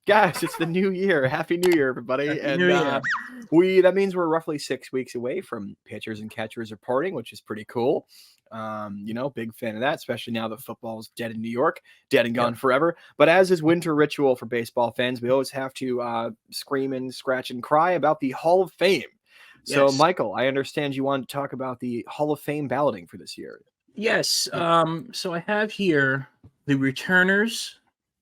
Guys, it's the new year. Happy New Year, everybody. Happy New Year. That means we're roughly 6 weeks away from pitchers and catchers reporting, which is pretty cool. Big fan of that, especially now that football's dead in New York, dead and gone forever. But as is winter ritual for baseball fans, we always have to scream and scratch and cry about the Hall of Fame. So, Yes. Michael, I understand you want to talk about the Hall of Fame balloting for this year. Yes. So I have here the returners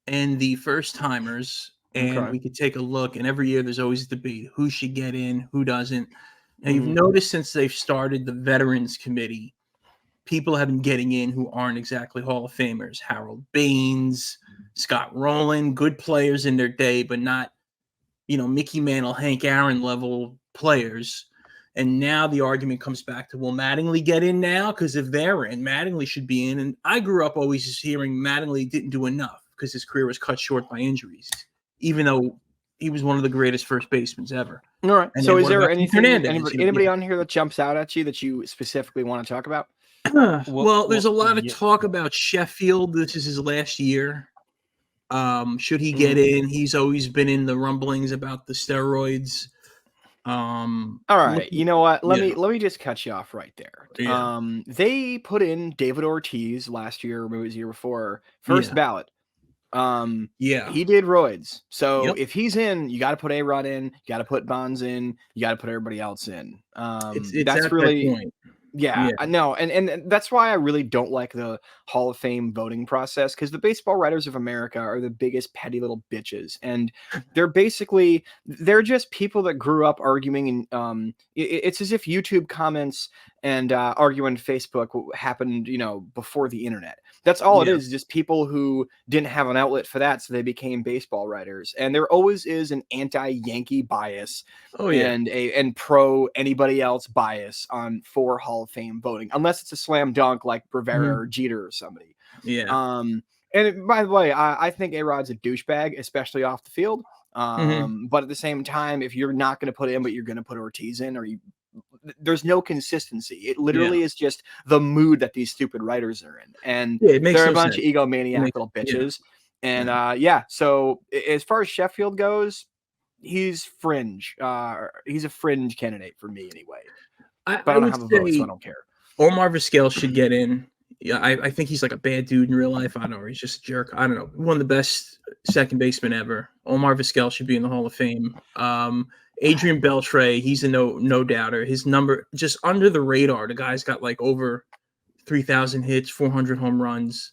and the first timers, and we could take a look. And every year there's always a debate who should get in, who doesn't. And you've noticed since they've started the Veterans Committee, people have been getting in who aren't exactly Hall of Famers. Harold Baines, Scott Rowland, good players in their day, but not, Mickey Mantle, Hank Aaron level players. And now the argument comes back to, will Mattingly get in now? Because if they're in, Mattingly should be in. And I grew up always just hearing Mattingly didn't do enough because his career was cut short by injuries, even though he was one of the greatest first basemen ever. All right. And so is there anybody yeah. on here that jumps out at you that you specifically want to talk about? Well, there's a lot of talk about Sheffield. This is his last year. Should he get in? He's always been in the rumblings about the steroids. All right, you know what? Let me just cut you off right there. Yeah. They put in David Ortiz last year, or maybe it was the year before, first ballot. He did roids. So if he's in, you got to put A-Rod in, you got to put Bonds in, you got to put everybody else in. It's that's at really that point. Yeah, I know. And that's why I really don't like the Hall of Fame voting process, because the Baseball Writers of America are the biggest petty little bitches. And they're just people that grew up arguing. And it's as if YouTube comments and arguing Facebook happened, before the internet. That's all it is, just people who didn't have an outlet for that, so they became baseball writers. And there always is an anti-Yankee bias and pro anybody else bias for Hall of Fame voting, unless it's a slam dunk like Rivera or Jeter or somebody. Yeah. And by the way, I think A-Rod's a douchebag, especially off the field. But at the same time, if you're not going to put him, but you're going to put Ortiz in, there's no consistency. It literally is just the mood that these stupid writers are in. And they're a bunch of egomaniac little bitches. And so as far as Sheffield goes, he's fringe. He's a fringe candidate for me anyway. But I don't have a vote, so I don't care. Omar Vizquel should get in. Yeah, I think he's like a bad dude in real life. I don't know. He's just a jerk. I don't know. One of the best second basemen ever. Omar Vizquel should be in the Hall of Fame. Adrian Beltre, he's a no doubter. His number just under the radar. The guy's got like over 3,000 hits, 400 home runs,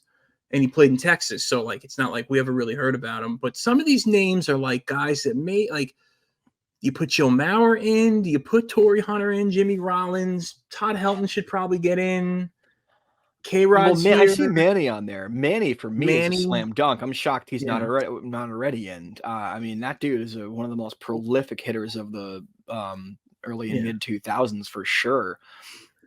and he played in Texas. So like, it's not like we ever really heard about him. But some of these names are like guys that may like. You put Joe Mauer in. Do you put Torrey Hunter in? Jimmy Rollins, Todd Helton should probably get in. K-Rod's I see Manny on there. Manny for me is a slam dunk. I'm shocked he's not already in. I mean, that dude is one of the most prolific hitters of the early and mid 2000s for sure.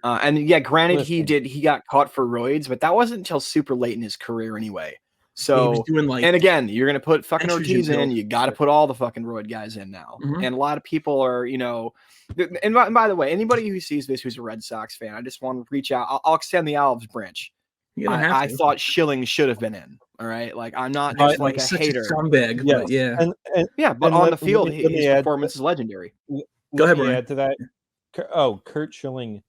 Granted, he got caught for roids, but that wasn't until super late in his career anyway. So, he was doing and again, you're going to put fucking Ortiz in, you got to put all the fucking roid guys in now. And a lot of people are, and by the way, anybody who sees this who's a Red Sox fan, I just want to reach out. I'll extend the olive branch. I thought Schilling should have been in. All right. Like, I'm not just like a hater. Scumbag, but on the field, his performance is legendary. Go ahead, Brian. Add to that. Curt Schilling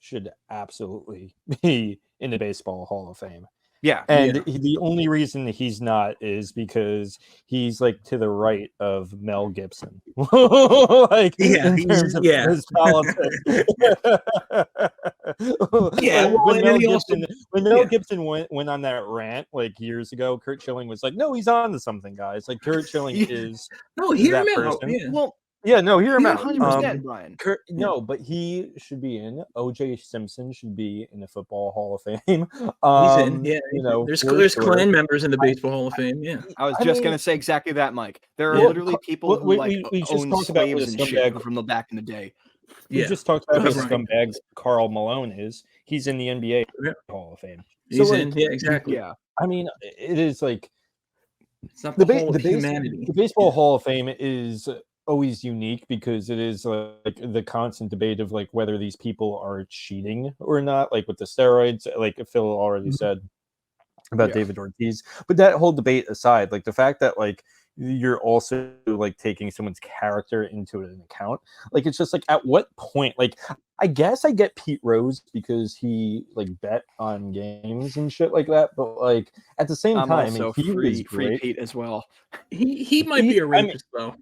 should absolutely be in the Baseball Hall of Fame. Yeah. And the only reason he's not is because he's like to the right of Mel Gibson. Like in terms of his politics. When Mel Gibson went on that rant like years ago, Curt Schilling was like, "No, he's on to something, guys." Like Curt Schilling is that person. Hear him out. 100%, Brian. But he should be in. O.J. Simpson should be in the Football Hall of Fame. He's in. Yeah, there's Klan members in the Baseball Hall of Fame. Yeah, I was just gonna say exactly that, Mike. There are literally people who own slaves and shit from the back in the day. We just talked about how scumbags Karl Malone is. He's in the NBA Hall of Fame. He's in. Yeah, exactly. Yeah, I mean, it is like it's not the whole of humanity. The Baseball Hall of Fame is always unique because it is like the constant debate of like whether these people are cheating or not, like with the steroids, like Phil already said about David Ortiz. But that whole debate aside, like the fact that like you're also like taking someone's character into an account. Like it's just like at what point? Like I guess I get Pete Rose because he like bet on games and shit like that, but like at the same time, also he was free great. Pete as well. He might be a rapist though.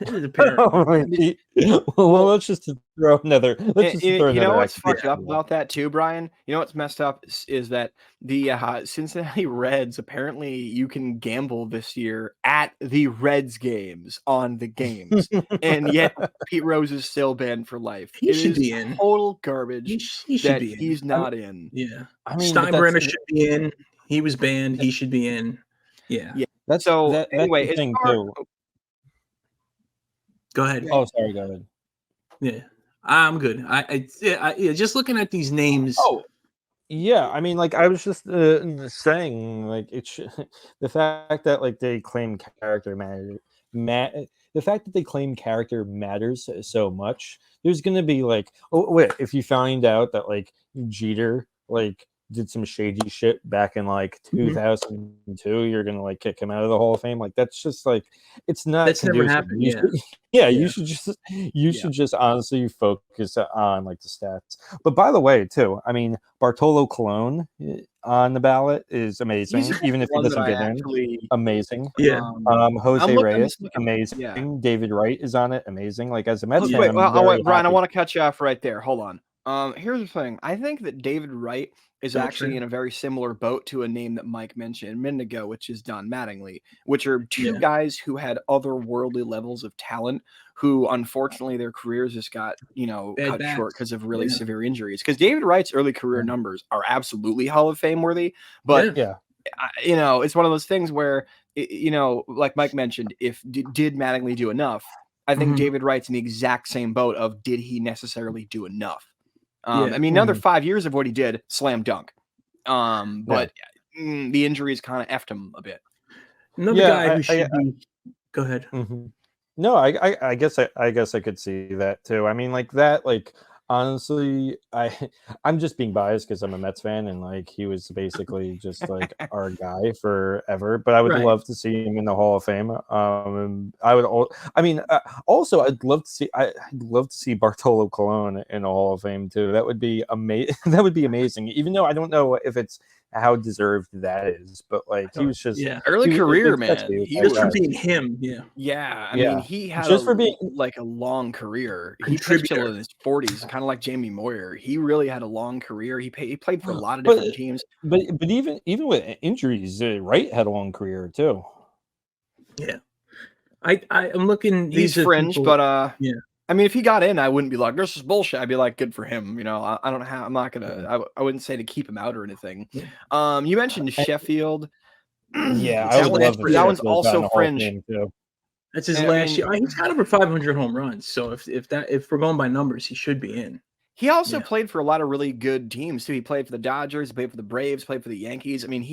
Apparently. Well, let's just throw another. Let's just throw you know another. what's fucked up about that too, Brian? You know what's messed up is that the Cincinnati Reds, apparently you can gamble this year at the Reds games on the games, and yet Pete Rose is still banned for life. He should be in. Total garbage. He should be in. He's not in. Yeah, I mean, Steinbrenner should be in. He was banned. He should be in. Yeah. That's anyway. That's the thing too. Go ahead. Oh, sorry. Go ahead. Yeah, I'm good. I just looking at these names. Oh, yeah. I mean, like I was just saying, like it should, the fact that like they claim character the fact that they claim character matters so much. There's gonna be like, oh wait, if you find out that like Jeter like did some shady shit back in like 2002, you're gonna like kick him out of the Hall of Fame. Like that's just like it's not. That's never happened. You should just honestly focus on like the stats. But by the way, too, I mean Bartolo Colon on the ballot is amazing, even if he doesn't get in. Amazing. Yeah. Jose Reyes, amazing. Yeah. David Wright is on it, amazing. Like as a Mets fan, Brian, I want to cut you off right there. Hold on. Here's the thing. I think that David Wright is actually in a very similar boat to a name that Mike mentioned a minute ago, which is Don Mattingly, which are two guys who had otherworldly levels of talent, who unfortunately their careers just got, cut short because of really severe injuries. Because David Wright's early career numbers are absolutely Hall of Fame worthy, but it's one of those things where, like Mike mentioned, if did Mattingly do enough? I think David Wright's in the exact same boat of did he necessarily do enough? I mean, another 5 years of what he did, slam dunk. But the injuries kind of effed him a bit. Another guy who should be. Go ahead. No, I guess I could see that too. I mean, like that, like honestly, I'm just being biased because I'm a Mets fan and like he was basically just like our guy forever. But I would love to see him in the Hall of Fame. Also, I'd love to see Bartolo Colon in the Hall of Fame too. That would be amazing. That would be amazing. Even though I don't know if it's how deserved that is, but like he was just early career, man. Just for being him, I mean, he had just for being like a long career. He pitched till in his 40s, kind of like Jamie Moyer. He really had a long career. He played for a lot of different teams. But even with injuries, Wright had a long career too. Yeah, I'm looking. He's fringe, but I mean, if he got in, I wouldn't be like, this is bullshit. I'd be like, good for him. I'm not gonna. I wouldn't say to keep him out or anything. You mentioned Sheffield. Yeah, that one's also fringe. That's his last year. He's got over 500 home runs. So if we're going by numbers, he should be in. He also played for a lot of really good teams too. He played for the Dodgers, played for the Braves, played for the Yankees. I mean,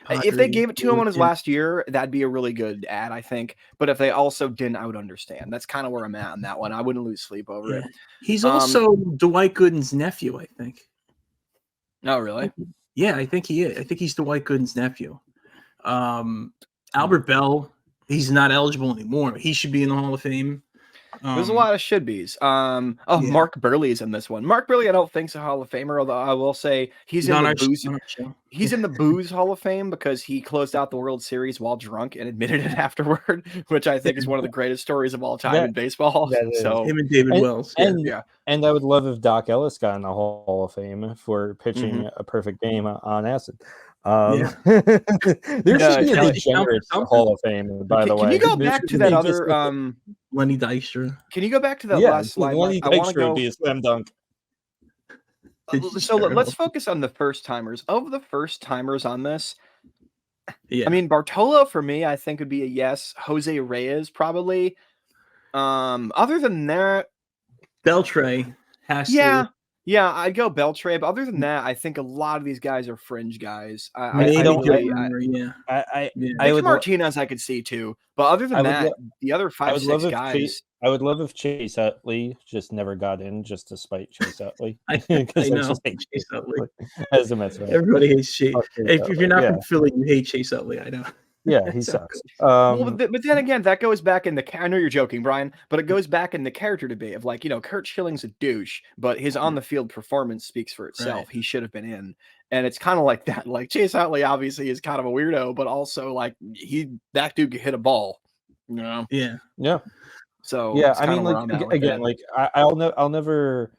if they gave it to him on his last year, that'd be a really good ad, I think. But if they also didn't, I would understand. That's kind of where I'm at on that one. I wouldn't lose sleep over it. He's also Dwight Gooden's nephew, I think. Oh, really? Yeah, I think he is. I think he's Dwight Gooden's nephew. Albert Bell, he's not eligible anymore. He should be in the Hall of Fame. There's a lot of should-bes. Mark Burley's in this one. Mark Burley, I don't think is a Hall of Famer, although I will say he's in the Booze Hall of Fame because he closed out the World Series while drunk and admitted it afterward, which I think is one of the greatest stories of all time in baseball. So him and David Wells. And I would love if Doc Ellis got in the Hall of Fame for pitching a perfect game on acid. There should be a degenerate Hall of Fame, by the way. Can you go back to that other Lenny Dykstra? Can you go back to that last slide? Lenny Dykstra would be a slam dunk. So let's focus on the first timers. Of the first timers on this, I mean Bartolo for me, I think would be a yes. Jose Reyes probably. Other than that, Beltre has to. Yeah, I'd go Beltre, but other than that, I think a lot of these guys are fringe guys. Martinez I could see too, but other than that, the other 5-6 guys. I would love if Chase Utley just never got in, just to spite Chase Utley. I know Chase Utley as a Mets fan. Everybody hates Chase. If you're not from Philly, you hate Chase Utley. I know. Yeah, he sucks. Well, but then again, that goes back in the. I know you're joking, Brian, but it goes back in the character debate of like, Kurt Schilling's a douche, but his on the field performance speaks for itself. Right. He should have been in, and it's kind of like that. Like Chase Utley obviously is kind of a weirdo, but also like that dude could hit a ball. Yeah. Yeah. So yeah, I mean, like again, that. like I'll never.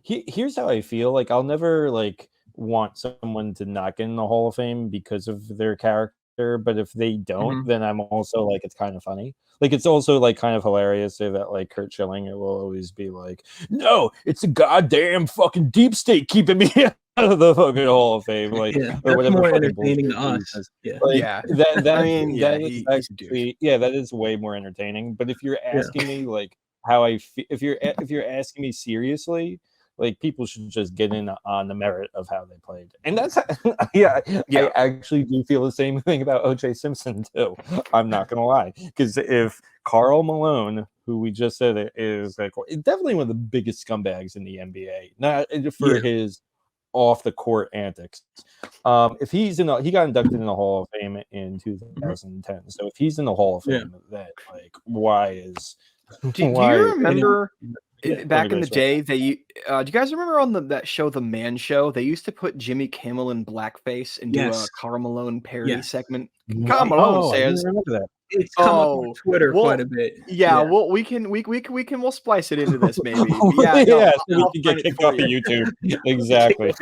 Here's how I feel. Like I'll never like want someone to not get in the Hall of Fame because of their character, but if they don't, then I'm also like, it's kind of funny. Like it's also like kind of hilarious that like Kurt Schilling will always be like, no, it's a goddamn fucking deep state keeping me out of the fucking Hall of Fame, like or that's more entertaining to us. That I mean, is actually, that is way more entertaining. But if you're asking me like how I feel, if you're asking me seriously, like people should just get in on the merit of how they played, and that's I actually do feel the same thing about O.J. Simpson too. I'm not gonna lie, because if Karl Malone, who we just said is like definitely one of the biggest scumbags in the NBA, not for his off the court antics. If he's in, he got inducted in the Hall of Fame in 2010. So if he's in the Hall of Fame, that like why is? Do you remember? Back in the day, do you guys remember on that show, The Man Show? They used to put Jimmy Kimmel in blackface and do a Karl Malone parody segment. Karl Malone says, I remember that. It's come up on Twitter quite a bit. Well, we'll splice it into this maybe. So we can get kicked off of YouTube. Exactly.